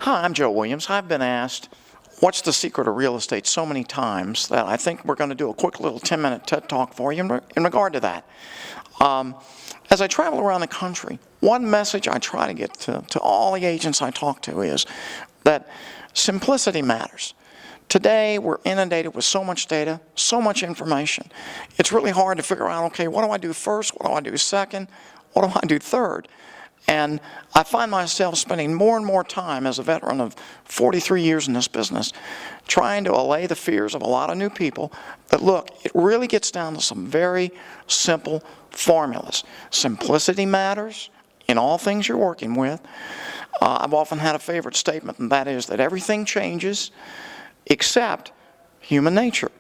Hi, I'm Joe Williams. I've been asked, what's the secret of real estate so many times that I think we're going to do a quick little 10-minute TED Talk for you in regard to that. As I travel around the country, one message I try to get to all the agents I talk to is that simplicity matters. Today, we're inundated with so much data, so much information. It's really hard to figure out, okay, what do I do first? What do I do second? What do I do third? And I find myself spending more and more time as a veteran of 43 years in this business trying to allay the fears of a lot of new people that, look, it really gets down to some very simple formulas. Simplicity matters in all things you're working with. I've often had a favorite statement, and that is that everything changes except human nature.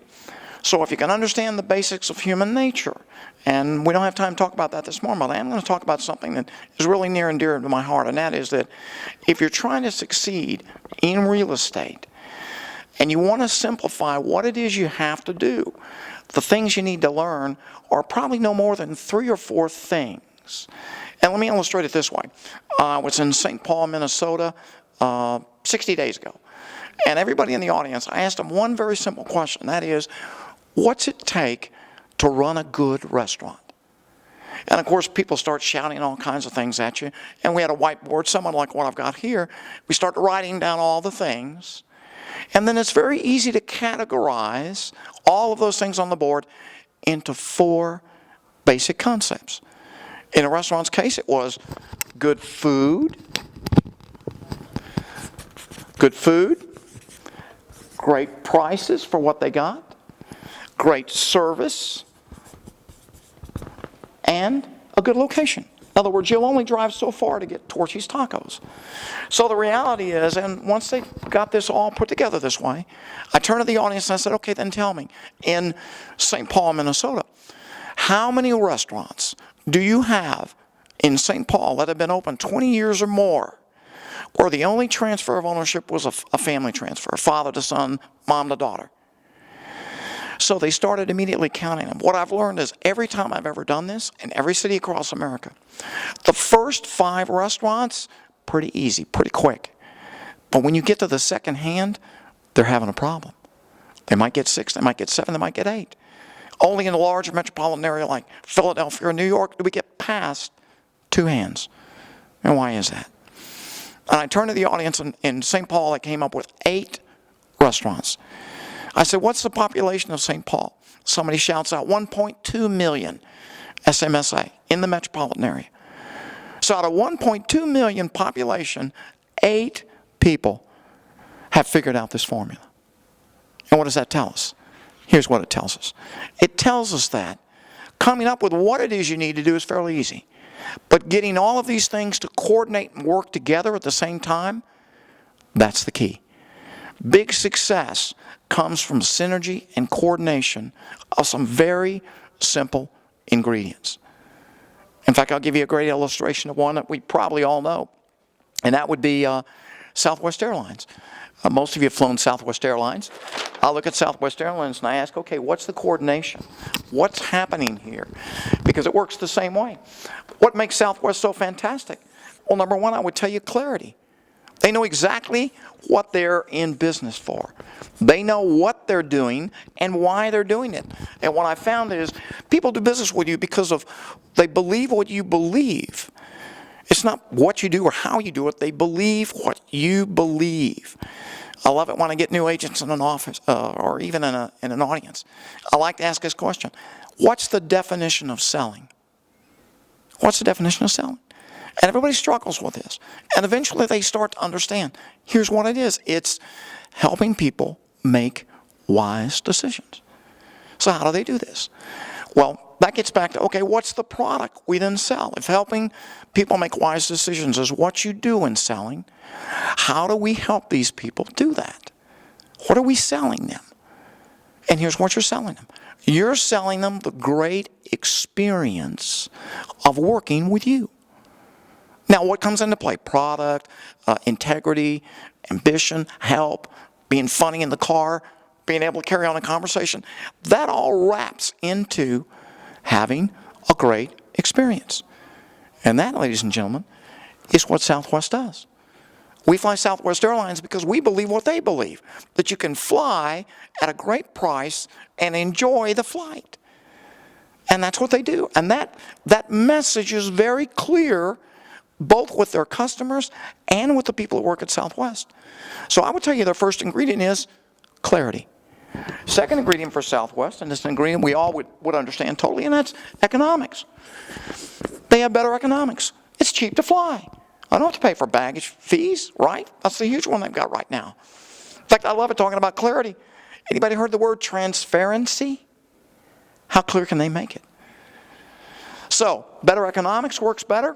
So if you can understand the basics of human nature, and we don't have time to talk about that this morning, but I am going to talk about something that is really near and dear to my heart, and that is that if you're trying to succeed in real estate and you want to simplify what it is you have to do, the things you need to learn are probably no more than 3 or 4 things. And let me illustrate it this way. I was in St. Paul, Minnesota 60 days ago. And everybody in the audience, I asked them one very simple question. That is, what's it take to run a good restaurant? And of course, people start shouting all kinds of things at you. And we had a whiteboard, somewhat like what I've got here. We start writing down all the things. And then it's very easy to categorize all of those things on the board into 4 basic concepts. In a restaurant's case, it was good food, great prices for what they got, great service, and a good location. In other words, you'll only drive so far to get Torchys Tacos. So the reality is, and once they got this all put together this way, I turned to the audience and I said, okay, then tell me, in St. Paul, Minnesota, how many restaurants do you have in St. Paul that have been open 20 years or more, where the only transfer of ownership was a family transfer, father to son, mom to daughter? So they started immediately counting them. What I've learned is every time I've ever done this, in every city across America, the first 5 restaurants, pretty easy, pretty quick. But when you get to the second hand, they're having a problem. They might get 6, they might get 7, they might get 8. Only in a large metropolitan area like Philadelphia or New York do we get past 2 hands. And why is that? And I turned to the audience in St. Paul. I came up with 8 restaurants. I said, what's the population of St. Paul? Somebody shouts out 1.2 million SMSA in the metropolitan area. So out of 1.2 million population, 8 people have figured out this formula. And what does that tell us? Here's what it tells us. It tells us that coming up with what it is you need to do is fairly easy. But getting all of these things to coordinate and work together at the same time, that's the key. Big success comes from synergy and coordination of some very simple ingredients. In fact, I'll give you a great illustration of one that we probably all know, and that would be Southwest Airlines. Most of you have flown Southwest Airlines. I look at Southwest Airlines and I ask, okay, what's the coordination? What's happening here? Because it works the same way. What makes Southwest so fantastic? Well, number one, I would tell you clarity. They know exactly what they're in business for. They know what they're doing and why they're doing it. And what I found is people do business with you because of they believe what you believe. It's not what you do or how you do it. They believe what you believe. I love it when I get new agents in an office or even in an audience. I like to ask this question. What's the definition of selling? What's the definition of selling? And everybody struggles with this. And eventually they start to understand. Here's what it is. It's helping people make wise decisions. So how do they do this? Well, that gets back to, okay, what's the product we then sell? If helping people make wise decisions is what you do in selling, how do we help these people do that? What are we selling them? And here's what you're selling them. You're selling them the great experience of working with you. Now, what comes into play? Product, integrity, ambition, help, being funny in the car, being able to carry on a conversation. That all wraps into having a great experience. And that, ladies and gentlemen, is what Southwest does. We fly Southwest Airlines because we believe what they believe, that you can fly at a great price and enjoy the flight. And that's what they do. And that message is very clear, both with their customers and with the people who work at Southwest. So I would tell you their first ingredient is clarity. Second ingredient for Southwest, and this is an ingredient we all would understand totally, and that's economics. They have better economics. It's cheap to fly. I don't have to pay for baggage fees, right? That's the huge one they've got right now. In fact, I love it talking about clarity. Anybody heard the word transparency? How clear can they make it? So, better economics works better.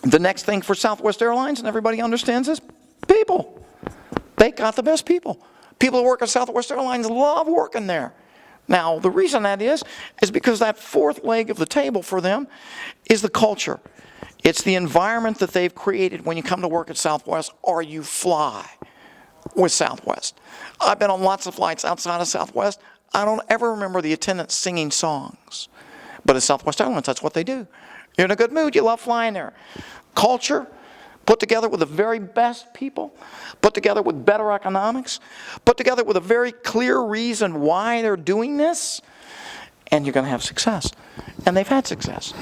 The next thing for Southwest Airlines, and everybody understands this, people. They got the best people. People who work at Southwest Airlines love working there. Now, the reason that is because that fourth leg of the table for them is the culture. It's the environment that they've created when you come to work at Southwest or you fly with Southwest. I've been on lots of flights outside of Southwest. I don't ever remember the attendants singing songs. But at Southwest Airlines, that's what they do. You're in a good mood, you love flying there. Culture, put together with the very best people, put together with better economics, put together with a very clear reason why they're doing this, and you're going to have success. And they've had success.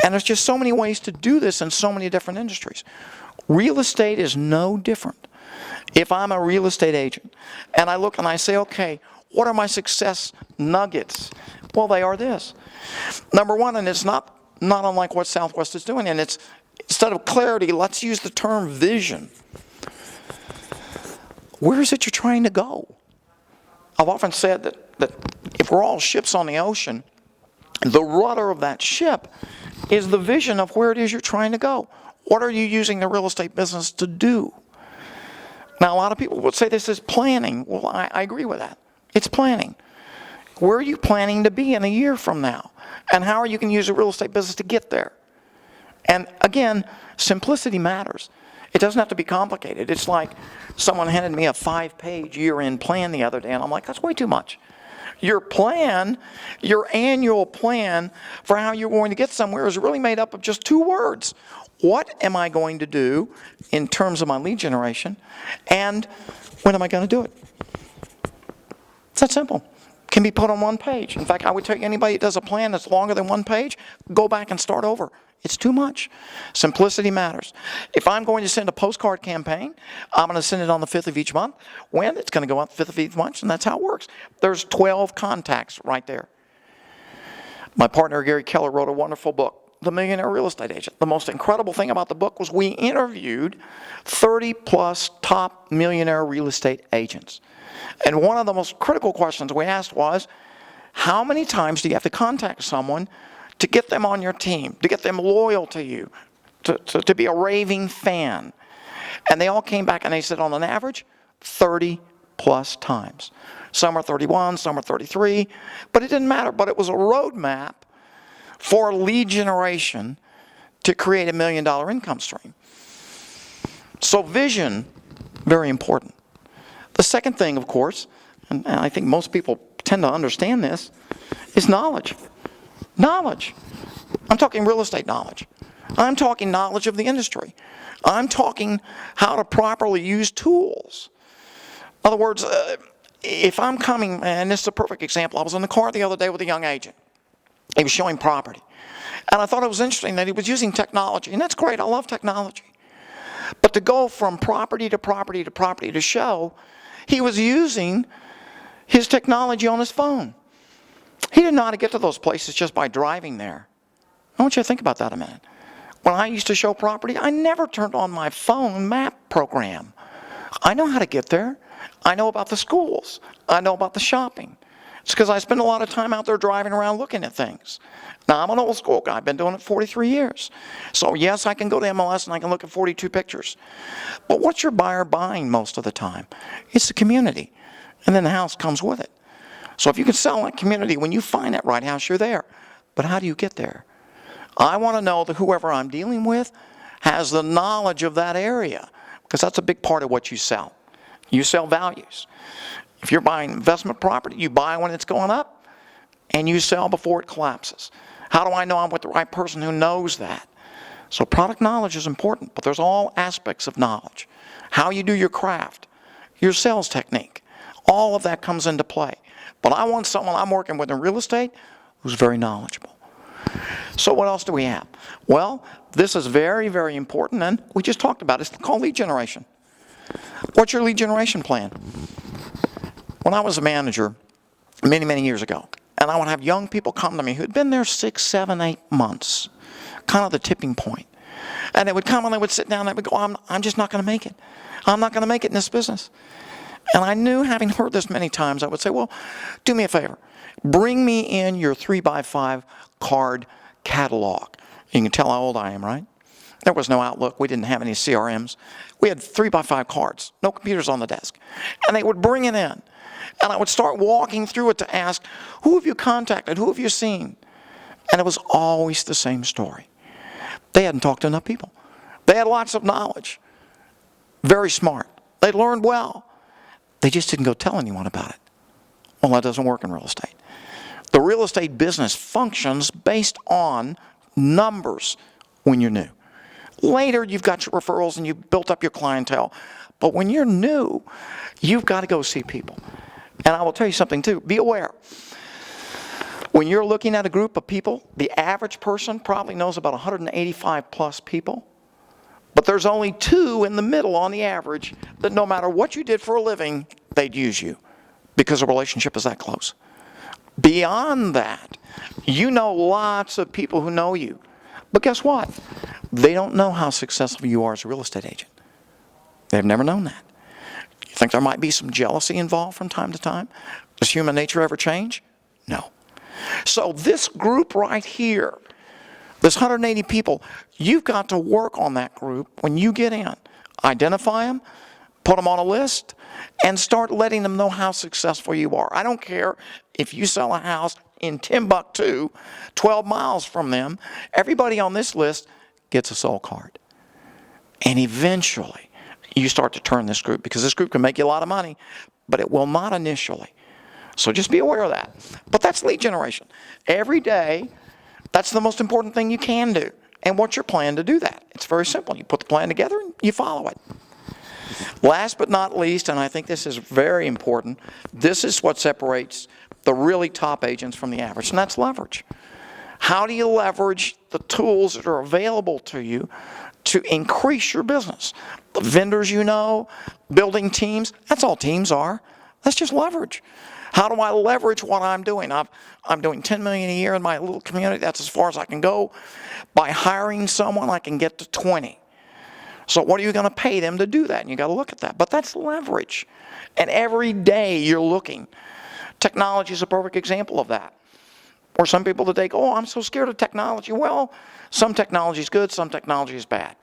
And there's just so many ways to do this in so many different industries. Real estate is no different. If I'm a real estate agent and I look and I say, okay, what are my success nuggets? Well, they are this. Number one, and it's not unlike what Southwest is doing, and it's instead of clarity, let's use the term vision. Where is it you're trying to go? I've often said that if we're all ships on the ocean, the rudder of that ship is the vision of where it is you're trying to go. What are you using the real estate business to do? Now, a lot of people would say this is planning. Well, I agree with that. It's planning. Where are you planning to be in a year from now? And how are you going to use the real estate business to get there? And again, simplicity matters. It doesn't have to be complicated. It's like someone handed me a 5-page year-end plan the other day, and I'm like, that's way too much. Your plan, your annual plan for how you're going to get somewhere is really made up of just 2 words. What am I going to do in terms of my lead generation? And when am I going to do it? It's that simple. It can be put on 1 page. In fact, I would tell you anybody that does a plan that's longer than 1 page, go back and start over. It's too much. Simplicity matters. If I'm going to send a postcard campaign, I'm going to send it on the 5th of each month. When? It's going to go out the 5th of each month, and that's how it works. There's 12 contacts right there. My partner, Gary Keller, wrote a wonderful book, The Millionaire Real Estate Agent. The most incredible thing about the book was we interviewed 30-plus top millionaire real estate agents. And one of the most critical questions we asked was, how many times do you have to contact someone to get them on your team, to get them loyal to you, to be a raving fan? And they all came back and they said, on an average, 30-plus times. Some are 31, some are 33, but it didn't matter. But it was a roadmap for lead generation to create a $1 million income stream. So vision, very important. The second thing, of course, and I think most people tend to understand this, is knowledge. Knowledge. I'm talking real estate knowledge. I'm talking knowledge of the industry. I'm talking how to properly use tools. In other words, if I'm coming, and this is a perfect example, I was in the car the other day with a young agent. He was showing property. And I thought it was interesting that he was using technology, and that's great, I love technology. But to go from property to property to property to show, he was using his technology on his phone. He didn't know how to get to those places just by driving there. I want you to think about that a minute. When I used to show property, I never turned on my phone map program. I know how to get there. I know about the schools. I know about the shopping. It's because I spend a lot of time out there driving around looking at things. Now, I'm an old school guy. I've been doing it 43 years. So, yes, I can go to MLS and I can look at 42 pictures. But what's your buyer buying most of the time? It's the community. And then the house comes with it. So if you can sell that community, when you find that right house, you're there. But how do you get there? I want to know that whoever I'm dealing with has the knowledge of that area, because that's a big part of what you sell. You sell values. If you're buying investment property, you buy when it's going up, and you sell before it collapses. How do I know I'm with the right person who knows that? So product knowledge is important, but there's all aspects of knowledge. How you do your craft, your sales technique, all of that comes into play. But I want someone I'm working with in real estate who's very knowledgeable. So what else do we have? Well, this is very, very important, and we just talked about it. It's called lead generation. What's your lead generation plan? When I was a manager many, many years ago, and I would have young people come to me who had been there 6, 7, 8 months, kind of the tipping point. And they would come and they would sit down and they would go, I'm just not going to make it. I'm not going to make it in this business. And I knew, having heard this many times, I would say, well, do me a favor. Bring me in your 3x5 card catalog. You can tell how old I am, right? There was no Outlook. We didn't have any CRMs. We had 3x5 cards, no computers on the desk. And they would bring it in. And I would start walking through it to ask, who have you contacted? Who have you seen? And it was always the same story. They hadn't talked to enough people. They had lots of knowledge. Very smart. They learned well. They just didn't go tell anyone about it. Well, that doesn't work in real estate. The real estate business functions based on numbers when you're new. Later, you've got your referrals and you've built up your clientele. But when you're new, you've got to go see people. And I will tell you something too. Be aware. When you're looking at a group of people, the average person probably knows about 185 plus people. But there's only 2 in the middle on the average that no matter what you did for a living, they'd use you because the relationship is that close. Beyond that, you know lots of people who know you. But guess what? They don't know how successful you are as a real estate agent. They've never known that. You think there might be some jealousy involved from time to time? Does human nature ever change? No. So this group right here, this 180 people, you've got to work on that group when you get in. Identify them, put them on a list, and start letting them know how successful you are. I don't care if you sell a house in Timbuktu, 12 miles from them. Everybody on this list gets a soul card. And eventually, you start to turn this group, because this group can make you a lot of money, but it will not initially. So just be aware of that. But that's lead generation. Every day, that's the most important thing you can do. And what's your plan to do that? It's very simple. You put the plan together and you follow it. Last but not least, and I think this is very important, this is what separates the really top agents from the average, and that's leverage. How do you leverage the tools that are available to you to increase your business? The vendors you know, building teams, that's all teams are. That's just leverage. How do I leverage what I'm doing? I'm doing $10 million a year in my little community. That's as far as I can go. By hiring someone, I can get to 20. So what are you going to pay them to do that? And you got to look at that. But that's leverage. And every day you're looking. Technology is a perfect example of that. Or some people today go, oh, I'm so scared of technology. Well, some technology is good, some technology is bad.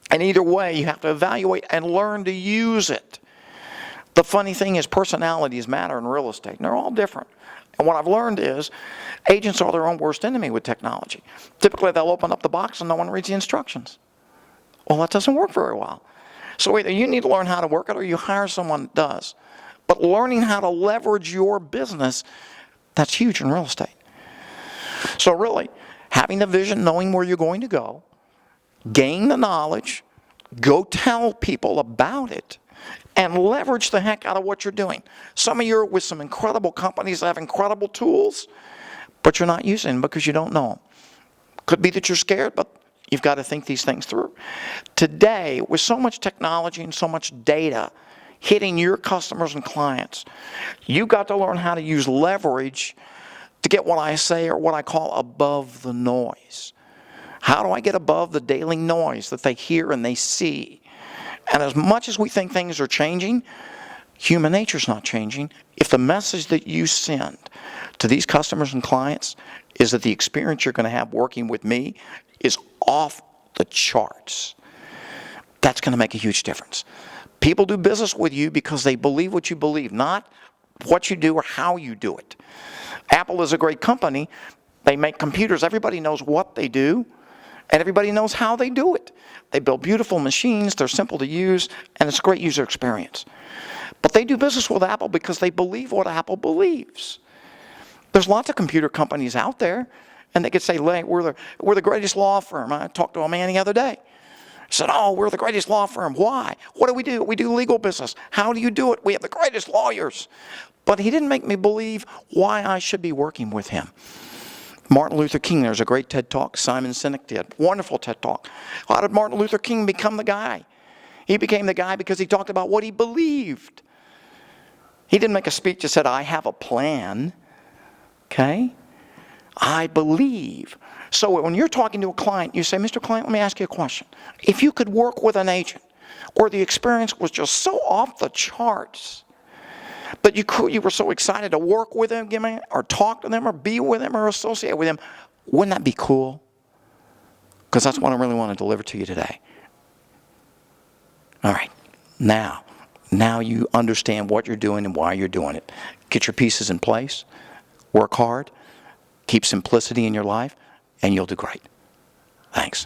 And either way, you have to evaluate and learn to use it. The funny thing is personalities matter in real estate, and they're all different. And what I've learned is agents are their own worst enemy with technology. Typically, they'll open up the box and no one reads the instructions. Well, that doesn't work very well. So either you need to learn how to work it or you hire someone that does. But learning how to leverage your business, that's huge in real estate. So really, having a vision, knowing where you're going to go, gain the knowledge, go tell people about it, and leverage the heck out of what you're doing. Some of you are with some incredible companies that have incredible tools, but you're not using them because you don't know them. Could be that you're scared, but you've got to think these things through. Today, with so much technology and so much data hitting your customers and clients, you've got to learn how to use leverage to get what I say, or what I call above the noise. How do I get above the daily noise that they hear and they see? And as much as we think things are changing, human nature's not changing. If the message that you send to these customers and clients is that the experience you're going to have working with me is off the charts, that's going to make a huge difference. People do business with you because they believe what you believe, not what you do or how you do it. Apple is a great company. They make computers. Everybody knows what they do, and everybody knows how they do it. They build beautiful machines. They're simple to use, and it's a great user experience. But they do business with Apple because they believe what Apple believes. There's lots of computer companies out there, And they could say, we're the greatest law firm. I talked to a man the other day. He said, oh, we're the greatest law firm. Why? What do? We do legal business. How do you do it? We have the greatest lawyers. But he didn't make me believe why I should be working with him. Martin Luther King, there's a great TED Talk Simon Sinek did. Wonderful TED Talk. How did Martin Luther King become the guy? He became the guy because he talked about what he believed. He didn't make a speech that said, I have a plan. Okay? I believe. So when you're talking to a client, you say, Mr. Client, let me ask you a question. If you could work with an agent, or the experience was just so off the charts, but you were so excited to work with them, or talk to them, or be with them, or associate with them, wouldn't that be cool? Because that's what I really want to deliver to you today. All right. Now you understand what you're doing and why you're doing it. Get your pieces in place. Work hard. Keep simplicity in your life, and you'll do great. Thanks.